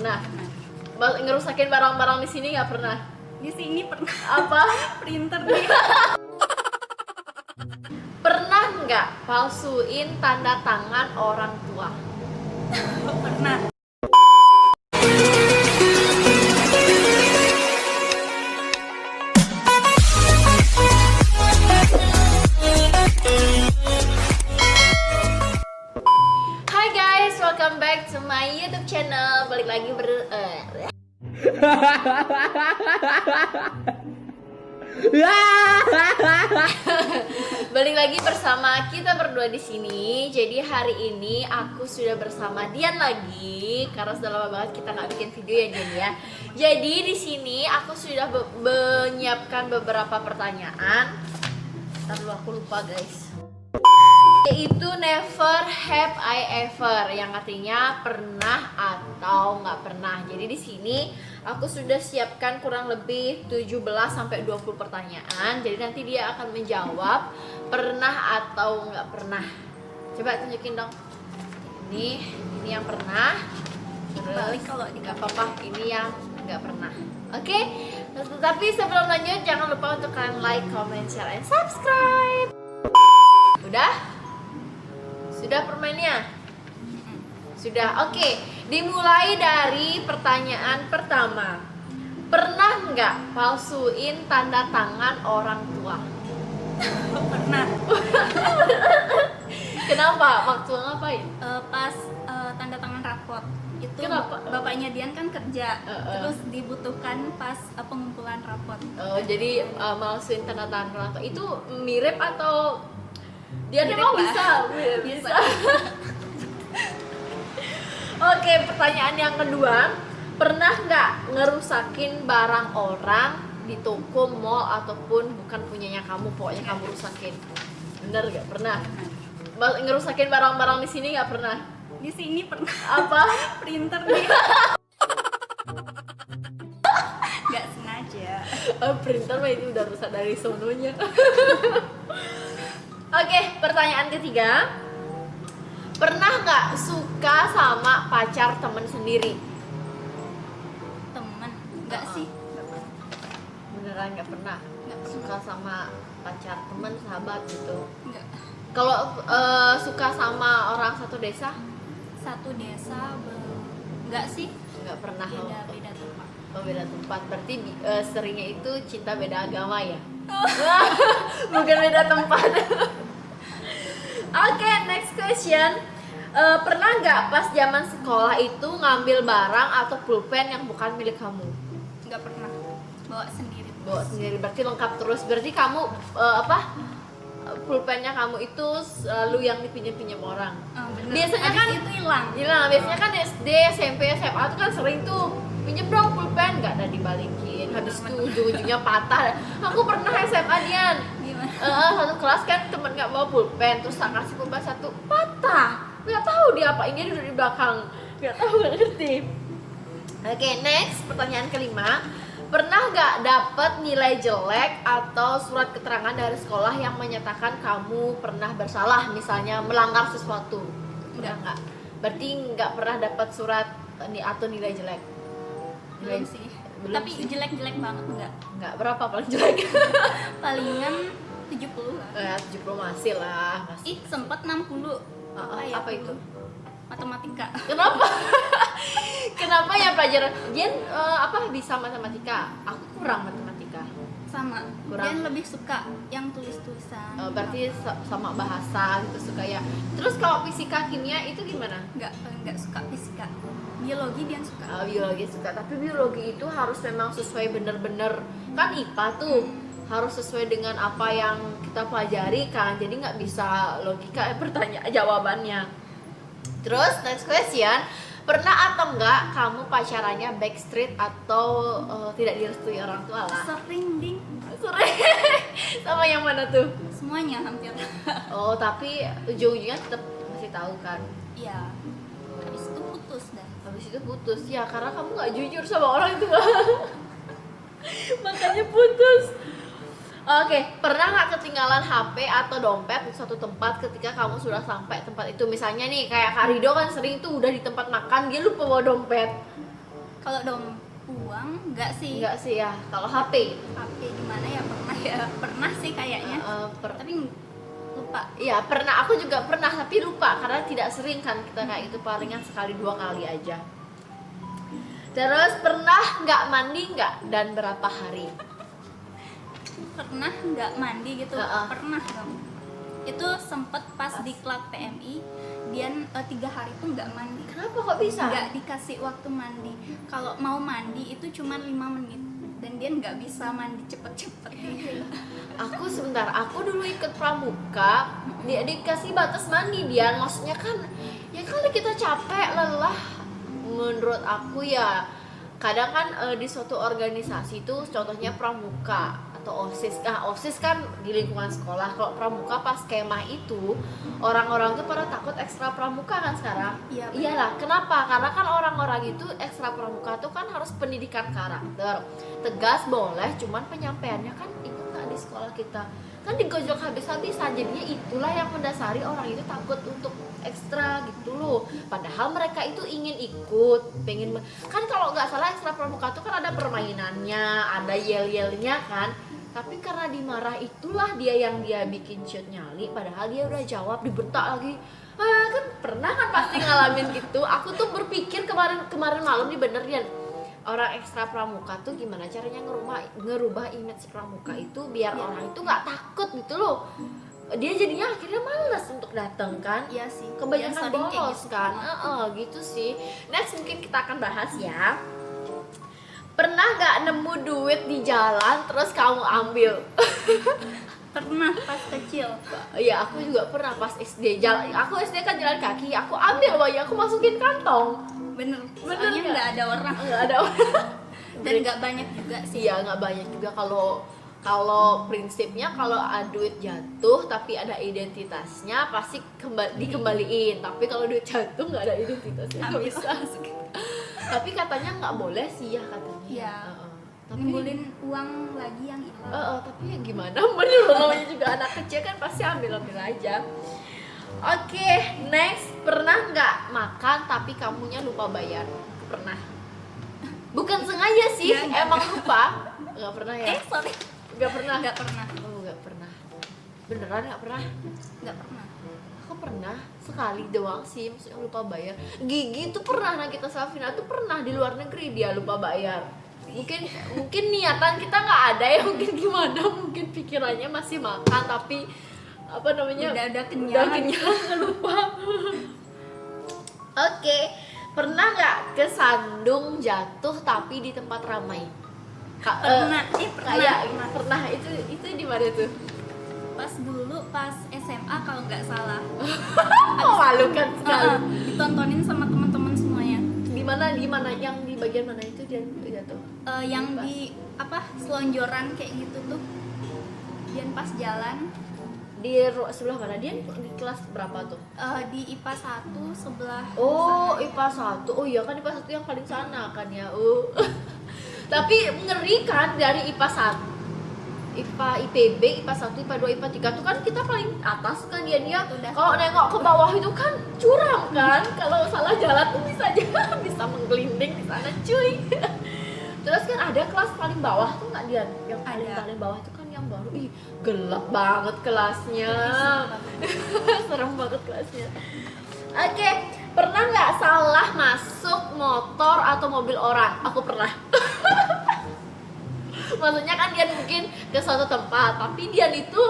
pernah. Ngerusakin barang-barang di sini nggak pernah. Di sini pernah. Apa? Printer nih. Pernah nggak palsuin tanda tangan orang tua? Pernah. Hai guys, welcome back to my YouTube channel. Balik lagi Balik lagi bersama kita berdua di sini. Jadi hari ini aku sudah bersama Dian lagi karena sudah lama banget kita nggak bikin video ya Dian ya. Jadi di sini aku sudah menyiapkan beberapa pertanyaan. Ntar dulu aku lupa guys. Yaitu never have I ever, yang artinya pernah atau nggak pernah. Jadi di sini aku sudah siapkan kurang lebih 17 sampai 20 pertanyaan. Jadi nanti dia akan menjawab pernah atau nggak pernah. Coba tunjukin dong. Ini yang pernah. Terus Balik kalau nggak apa-apa, ini yang nggak pernah. Oke? Tetapi sebelum lanjut jangan lupa untuk kalian like, comment, share, and subscribe. Udah? Sudah permainnya? Sudah, oke. Dimulai dari pertanyaan pertama. Pernah nggak palsuin tanda tangan orang tua? Pernah. Kenapa? Waktu ngapain? Pas tanda tangan raport itu. Kenapa? Bapaknya Dian kan kerja, terus dibutuhkan pas pengumpulan raport. Oh, jadi malsuin tanda tangan orang tua. Itu mirip atau dia Mirip memang lah. bisa. Oke, pertanyaan yang kedua. Pernah nggak ngerusakin barang orang di toko, mall, ataupun bukan punyanya kamu, pokoknya kamu rusakin? Bener nggak? Pernah. Ngerusakin barang-barang di sini nggak pernah? Di sini pernah. Apa? Printer nih. Nggak sengaja. Printer mah ini udah rusak dari sononya. Oke, pertanyaan ketiga. Pernah nggak suka sama pacar temen sendiri? Temen. Nggak sih. Nggak pernah. Beneran nggak pernah? Nggak Suka sama pacar temen, sahabat gitu? Nggak. Kalau suka sama orang satu desa? Satu desa nggak sih. Nggak pernah. Beda tempat. Oh, beda tempat. Berarti seringnya itu cinta beda agama ya? Bukan beda tempat. Oke, next question. Pernah nggak pas zaman sekolah itu ngambil barang atau pulpen yang bukan milik kamu? Nggak pernah. Bawa sendiri. Bawa sendiri, berarti lengkap terus. Berarti kamu pulpennya kamu itu selalu yang dipinjam-pinjam orang. Bener. Biasanya Habis kan itu hilang. Biasanya kan SD, SMP, SMA itu kan sering tuh pinjem dong pulpen, nggak ada dibalikin. Habis itu ujung-ujungnya patah. Aku pernah SMA Dian. Gimana? Satu kelas kan temen nggak bawa pulpen, terus tak kasih pulpen satu, patah. Nggak tahu dia apa, ini duduk di belakang. Nggak tahu, nggak ngerti. Oke, next pertanyaan kelima. Pernah nggak dapet nilai jelek atau surat keterangan dari sekolah yang menyatakan kamu pernah bersalah, misalnya melanggar sesuatu? Nggak. Berarti nggak pernah dapat surat atau nilai jelek? Belum sih. Belum Tapi sih. jelek-jelek banget enggak. Nggak, berapa paling jelek? Palingan 70 lah. 70 masih lah, masih. Ih, sempet 60. Apa itu? Matematika. Kenapa? Kenapa ya pelajaran? Jen bisa matematika? Aku kurang matematika. Sama. Kurang. Dian lebih suka yang tulis-tulisan. Berarti sama bahasa gitu suka ya. Terus kalau fisika, kimia itu gimana? Enggak suka fisika. Biologi Dian suka. Biologi suka, tapi biologi itu harus memang sesuai bener-bener. Kan IPA tuh harus sesuai dengan apa yang kita pelajari kan. Jadi nggak bisa logika pertanyaan jawabannya. Terus next question. Pernah atau enggak kamu pacarannya backstreet atau tidak direstui orang tua lah? Sering ding. Sering. Sama yang mana tuh? Semuanya hampir. Oh, tapi ujung-ujungnya tetap masih tahu kan? Iya. Habis itu putus dah. Habis itu putus ya karena kamu nggak jujur sama orang tua. Makanya putus. Oke, pernah nggak ketinggalan HP atau dompet di suatu tempat ketika kamu sudah sampai tempat itu? Misalnya nih, kayak Kak Rido kan sering tuh udah di tempat makan, dia lupa bawa dompet. Kalau uang enggak sih. Enggak sih ya. Kalau HP? HP gimana ya, pernah sih kayaknya. Tapi lupa. Iya pernah, aku juga pernah tapi lupa karena tidak sering kan kita kayak itu, palingan sekali 2 kali aja. Terus pernah nggak mandi nggak dan berapa hari? Pernah nggak mandi gitu? Pernah dong. Itu sempet pas di klub PMI, dia 3 hari tuh nggak mandi. Kenapa kok bisa? Nggak dikasih waktu mandi. Kalau mau mandi itu cuma 5 menit dan dia nggak bisa mandi cepet-cepet. Aku sebentar, aku dulu ikut pramuka, dia dikasih batas mandi dia, maksudnya kan ya kalau kita capek lelah, menurut aku ya kadang kan di suatu organisasi itu contohnya pramuka atau OSIS. OSIS kan di lingkungan sekolah. Kalau pramuka pas kemah itu orang-orang tuh pada takut ekstra pramuka kan sekarang. Iya, iyalah, kenapa? Karena kan orang-orang itu ekstra pramuka tuh kan harus pendidikan karakter. Tegas boleh, cuman penyampaiannya kan ikut nggak di sekolah kita kan digojok habis-habisan. Jadinya itulah yang mendasari orang itu takut untuk ekstra gitu loh, padahal mereka itu ingin ikut, kan kalau nggak salah ekstra pramuka tuh kan ada permainannya, ada yel-yelnya kan, tapi karena dimarah itulah dia bikin shoot nyali, padahal dia udah jawab dibentak lagi. Kan pernah kan pasti ngalamin gitu. Aku tuh berpikir kemarin malam nih bener ya, orang ekstra pramuka tuh gimana caranya ngerubah image pramuka itu biar orang itu nggak takut gitu loh. Dia jadinya akhirnya malas untuk datang kan. Iya sih, kebanyakan bolos gitu kan. Gitu sih. Next mungkin kita akan bahas ya, pernah nggak nemu duit di jalan terus kamu ambil? Pernah pas kecil. Iya, aku juga pernah pas SD. Aku SD kan jalan kaki, aku ambil uangnya, aku masukin kantong. Bener soalnya nggak ada orang. Nggak ada orang. Dan nggak banyak juga sih. Iya, nggak banyak juga. Kalau prinsipnya kalau duit jatuh tapi ada identitasnya pasti dikembaliin. Tapi kalau duit jatuh nggak ada identitasnya nggak bisa. Tapi katanya nggak boleh sih ya katanya. Iya. Tapi nimbulin uang lagi yang hilang. tapi ya gimana? Bener namanya juga anak kecil kan pasti ambil aja. Oke, next, pernah nggak makan tapi kamunya lupa bayar? Pernah. Bukan sengaja sih, emang lupa. Nggak pernah ya? Sorry. Nggak pernah. Nggak pernah. Nggak pernah. Beneran nggak pernah? Nggak pernah. Aku pernah sekali doang sih, maksudnya lupa bayar. Gigi tuh pernah, Nagita Slavina tuh pernah di luar negeri dia lupa bayar. Mungkin niatan kita nggak ada ya, mungkin gimana, mungkin pikirannya masih makan tapi apa namanya udah kenyang lupa. Oke, pernah nggak kesandung jatuh tapi di tempat ramai? Pernah. Pernah. Itu di mana tuh? Pas SMA kalau nggak salah. Malu kan sekali. Ditontonin sama teman-teman semuanya. Di mana yang di bagian mana itu dia jatuh? Yang di selonjoran kayak gitu tuh. Dia pas jalan. Di sebelah mana? Dia di kelas berapa tuh? Di IPA 1 sebelah. Oh, IPA 1. Oh iya kan IPA 1 yang paling sana kan ya. Tapi ngeri kan dari IPA 1. IPB, IPA 1, IPA 2, IPA 3 tuh kan kita paling atas kan dia. Kalau nengok ke bawah itu kan curam kan. Kalau salah jalan tuh bisa menggelinding di sana cuy. Terus kan ada kelas paling bawah tuh nggak dia? Yang paling bawah itu kan yang baru. Ih, gelap banget kelasnya. Serem banget kelasnya. Oke, pernah nggak salah masuk motor atau mobil orang? Aku pernah. Maksudnya kan dia mungkin ke suatu tempat, tapi dia itu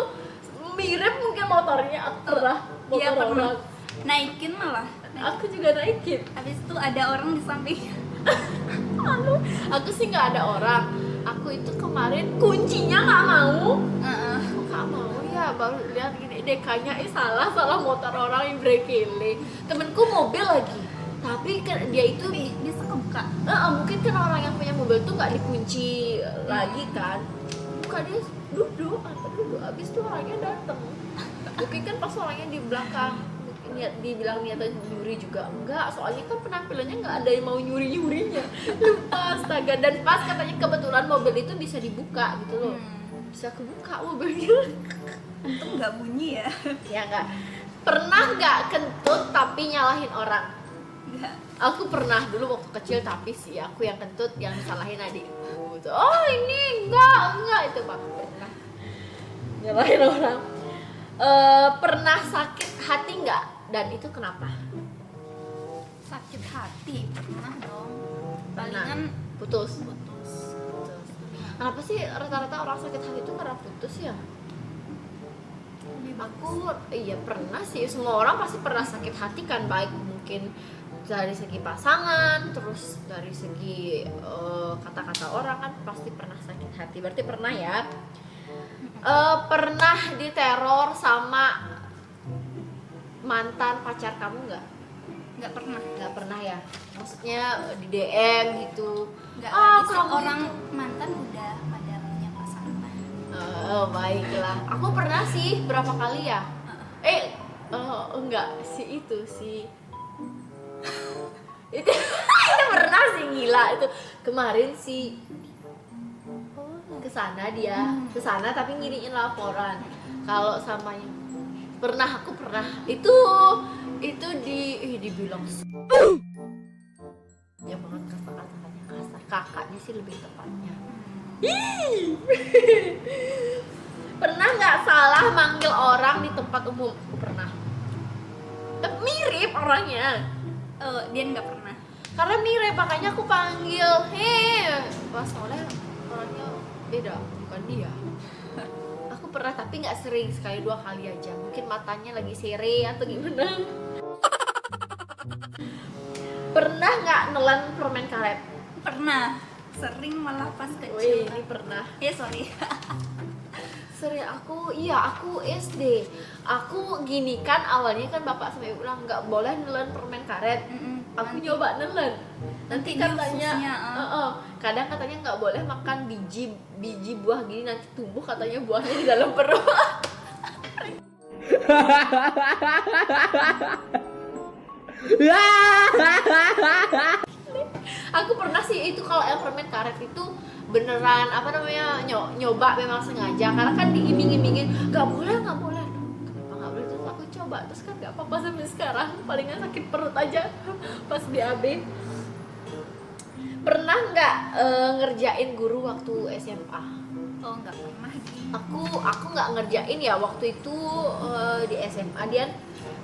mirip mungkin motornya. Aku pernah motor orang. Naikin malah. Aku juga naikin. Habis itu ada orang di samping. Aku sih nggak ada orang. Aku itu kemarin kuncinya nggak mau. Nggak mau ya, baru lihat gini dekanya salah motor orang yang brekele. Temenku mobil lagi. Tapi kan dia itu bisa kebuka. Mungkin kan orang yang punya mobil tuh nggak dikunci lagi kan. Buka, dia duduk. Abis itu orangnya datang. Mungkin kan pas orangnya di belakang dibilang niatan nyuri juga enggak, soalnya kan penampilannya nggak ada yang mau nyurinya. Lupa, astaga. Dan pas katanya kebetulan mobil itu bisa dibuka gitu loh. Bisa kebuka mobilnya. Untung nggak bunyi ya. Ya nggak. Pernah nggak kentut tapi nyalahin orang? Nggak. Aku pernah dulu waktu kecil, tapi sih aku yang kentut, yang disalahin adikku tuh. Oh ini enggak itu Pak, pernah nyalahin orang. Pernah sakit hati nggak, dan itu kenapa? Sakit hati pernah dong. Pernah. Palingan Putus. putus. Kenapa sih rata-rata orang sakit hati itu karena putus ya? Lebih bagus. Aku iya pernah sih, semua orang pasti pernah sakit hati kan, baik mungkin dari segi pasangan, terus dari segi kata-kata orang kan pasti pernah sakit hati. Berarti pernah ya. Pernah diteror sama mantan pacar kamu nggak? Nggak pernah. Nggak pernah ya, maksudnya di DM gitu. Nggak Ah, lagi sih, kamu orang itu. mantan udah pada punya pasangan. Oh baiklah, aku pernah sih berapa kali ya. Enggak sih itu sih. itu pernah sih, gila itu kemarin sih. Kesana dia, kesana tapi ngiriin laporan. Kalau sama yang pernah, aku pernah itu dibilang ya banget, kata-katanya kasar, kakaknya sih lebih tepatnya. Pernah nggak salah manggil orang di tempat umum? Aku pernah. Tapi mirip orangnya, Dia nggak pernah. karena mirip makanya aku panggil pas soalnya orangnya beda, bukan dia. Aku pernah, tapi nggak sering, sekali 2 kali aja, mungkin matanya lagi sere atau gimana. Pernah nggak nelan permen karet? Pernah. Sering malah pas kecil. Wih, ini pernah. Sorry. Sering aku SD. Aku gini kan, awalnya kan bapak sama ibu bilang nggak boleh nelan permen karet. Aku Nanti- nyoba nelen. Nanti nanti katanya, infusnya, kadang katanya nggak boleh makan biji buah gini, nanti tumbuh katanya buahnya di dalam perut. Aku pernah sih itu, kalau yang permen karet itu beneran apa namanya nyoba memang sengaja, karena kan diiming-imingin nggak boleh. Kenapa nggak boleh? Terus aku coba, terus kan nggak apa-apa sampai sekarang, palingan sakit perut aja pas BAB. Pernah nggak ngerjain guru waktu SMA? Oh, nggak pernah. Aku nggak ngerjain ya waktu itu. Di SMA dia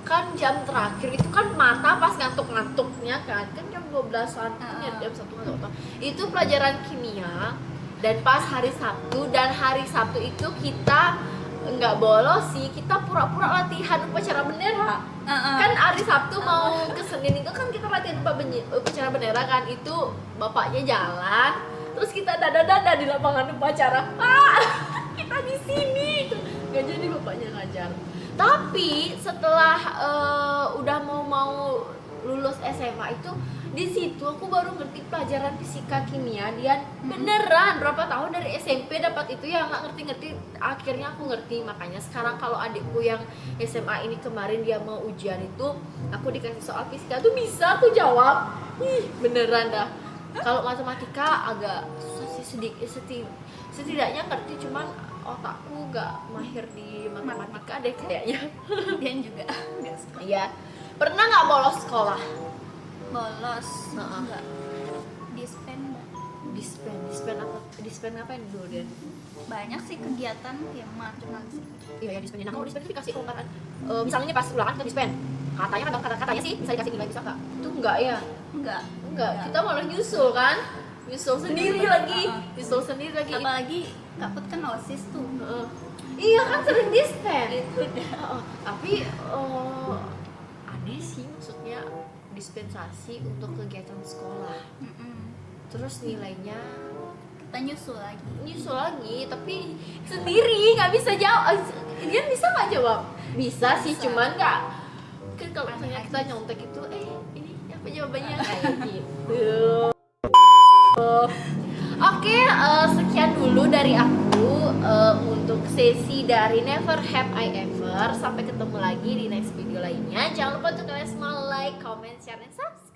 kan jam terakhir itu kan mata pas ngantuk-ngantuknya kan jam 12-an ya, jam 1 atau itu pelajaran kimia, dan pas hari Sabtu, dan hari Sabtu itu kita nggak bolos sih, kita pura-pura latihan upacara bendera. Kan hari Sabtu mau ke Senin itu kan kita latihan upacara bendera kan, itu bapaknya jalan terus kita dada-dada di lapangan upacara. Kita di sini itu nggak jadi bapaknya ngajar. Tapi setelah udah mau lulus SMA itu, di situ aku baru ngerti pelajaran fisika kimia. Dia beneran berapa tahun dari SMP dapat itu ya, nggak ngerti. Akhirnya aku ngerti. Makanya sekarang kalau adikku yang SMA ini kemarin dia mau ujian itu, aku dikasih soal fisika tuh bisa tuh jawab. Beneran dah. Kalau matematika agak susah sih, setidaknya ngerti, cuman otakku nggak mahir di matematika deh kayaknya. Dia juga nggak suka. Iya. Pernah nggak bolos sekolah? Bolos. Heeh. Nggak. Dispen nggak? Dispen apa? Dispen ngapain dulu dia? Banyak sih kegiatan tema jurnalistik. Iya ya, dispen. Nah, kalau dispen itu dikasih kelonggaran. Misalnya nih pas ulangan kita dispen. Katanya sih bisa dikasih nilai, bisa nggak? Itu enggak ya? Enggak. Enggak. Kita malah nyusul kan? Nyusul sendiri lagi. Nyusul sendiri lagi. Apalagi Kaput kan OSIS tuh. Iya kan sering dispen. Itu dah. Tapi aneh sih, maksudnya dispensasi untuk kegiatan sekolah. Terus nilainya Kita nyusul lagi. Tapi sendiri nggak bisa jawab. Dia bisa nggak jawab? Bisa sih, cuman nggak. Kan kalau misalnya kita nyontek itu, ini apa jawabannya kayak gitu. Oke, sekian dulu dari aku untuk sesi dari Never Have I Ever. Sampai ketemu lagi di next video lainnya. Jangan lupa untuk kalian semua like, comment, share, dan subscribe.